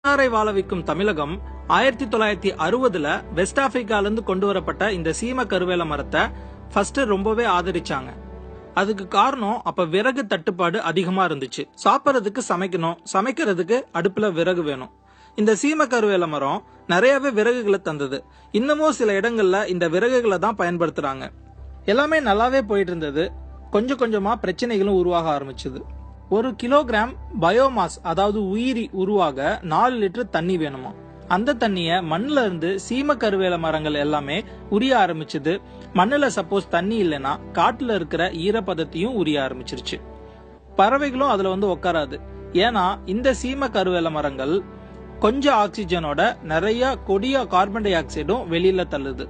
மன்னாரை வாழ வைக்கும் தமிழகம் 1960ல வெஸ்ட் ஆப்பிரிக்கால இருந்து கொண்டு வரப்பட்ட இந்த சீம கருவேல மரத்தை ஃபர்ஸ்ட் ரொம்பவே ஆதரிச்சாங்க. அதுக்கு காரணம் அப்ப விறகு தட்டுப்பாடு அதிகமா இருந்துச்சு. சாப்பிடறதுக்கு சமைக்கணும், சமைக்கிறதுக்கு அடுப்புல விறகு வேணும். இந்த சீம கருவேல மரம் நிறையவே விறகுகளை தந்தது. இன்னமும் சில இடங்கள்ல இந்த விறகுகளை தான் பயன்படுத்துறாங்க. எல்லாமே நல்லாவே போயிட்டு இருந்தது. கொஞ்சம் கொஞ்சமா பிரச்சனைகளும் உருவாக ஆரம்பிச்சது. 1 கிலோகிராம் பயோமாஸ் அதாவது உயிரி உருவாக 4 லிட்டர் தண்ணி வேணுமா. அந்த தண்ணிய மண்ணுல இருந்து சீம கருவேல மரங்கள் எல்லாமே உரிய ஆரம்பிச்சது. மண்ணுல சப்போஸ் தண்ணி இல்லைன்னா காட்டுல இருக்கிற ஈரப்பதத்தையும் உரிய ஆரம்பிச்சிருச்சு. பறவைகளும் அதுல வந்து உட்காராது. ஏன்னா இந்த சீம கருவேல மரங்கள் கொஞ்சம் ஆக்சிஜனோட நிறைய கொடிய கார்பன் டை ஆக்சைடும் வெளியில தள்ளுது.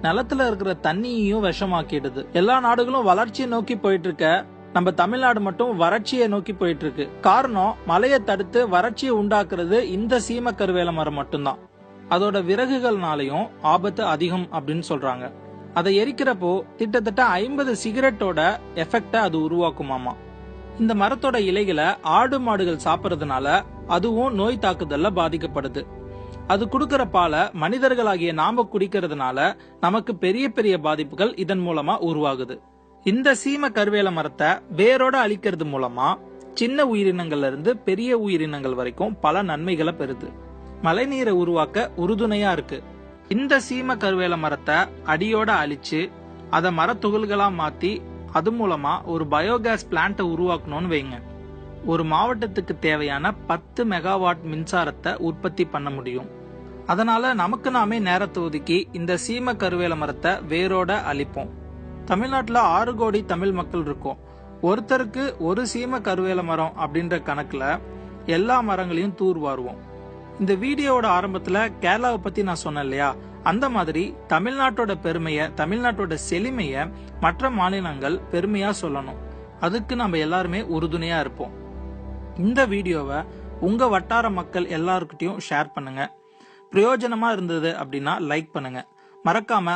நிலத்துல இருக்கிற தண்ணியையும் விஷமாக்கிடுது. எல்லா நாடுகளும் வளர்ச்சியை நோக்கி போயிட்டு இருக்க, நம்ம தமிழ்நாடு மட்டும் வறட்சியை நோக்கி போயிட்டு இருக்கு. காரணம், மழையை தடுத்து வறட்சியை உண்டாக்குறது இந்த சீம கருவேல மரம் மட்டும்தான். அதோட விறகுகள்னாலையும் ஆபத்து அதிகம் அப்படின்னு சொல்றாங்க. அதை எரிக்கிறப்போ கிட்டத்தட்ட 50 சிகரெட்டோட எஃபெக்ட அது உருவாக்குமாமா. இந்த மரத்தோட இலைகளை ஆடு மாடுகள் சாப்பிட்றதுனால அதுவும் நோய் தாக்குதல்ல பாதிக்கப்படுது. அது கொடுக்கற பாலை மனிதர்களாகிய நாம குடிக்கிறதுனால நமக்கு பெரிய பெரிய பாதிப்புகள் இதன் மூலமா உருவாகுது. இந்த சீம கருவேல மரத்தை வேரோட அழிக்கிறது மூலமா சின்ன உயிரினங்கள்ல இருந்து பெரிய உயிரினங்கள் வரைக்கும் பல நன்மைகளை பெறுது. மழைநீரை உருவாக்க உறுதுணையா இருக்கு. இந்த சீம கருவேல மரத்தை அடியோட அழிச்சு அதை மரத்துகள்களா மாத்தி அது மூலமா ஒரு பயோகேஸ் பிளான்ட்டை உருவாக்கணும்னு வைங்க. ஒரு மாவட்டத்துக்கு தேவையான 10 மெகாவாட் மின்சாரத்தை உற்பத்தி பண்ண முடியும். அதனால நமக்கு நாமே நேரத்தை ஒதுக்கி இந்த சீம கருவேல மரத்தை வேரோட அழிப்போம். தமிழ்நாட்டுல 6 கோடி தமிழ் மக்கள் இருக்கோம். ஒருத்தருக்கு ஒரு சீம கருவேல மரம் அப்படின்ற கணக்குல எல்லா மரங்களையும் தூர்வாருவோம். இந்த வீடியோவோட ஆரம்பத்துல கேரளாவை பத்தி நான் சொன்னேன் இல்லையா, அந்த மாதிரி தமிழ்நாட்டோட பெருமைய, தமிழ்நாட்டோட செழுமைய மற்ற மாநிலங்கள் பெருமையா சொல்லணும். அதுக்கு நம்ம எல்லாருமே உறுதுணையா இருப்போம். இந்த வீடியோவை உங்க வட்டார மக்கள் எல்லாருக்கிட்டையும் ஷேர் பண்ணுங்க. பிரயோஜனமா இருந்தது அப்படின்னா லைக் பண்ணுங்க. மறக்காம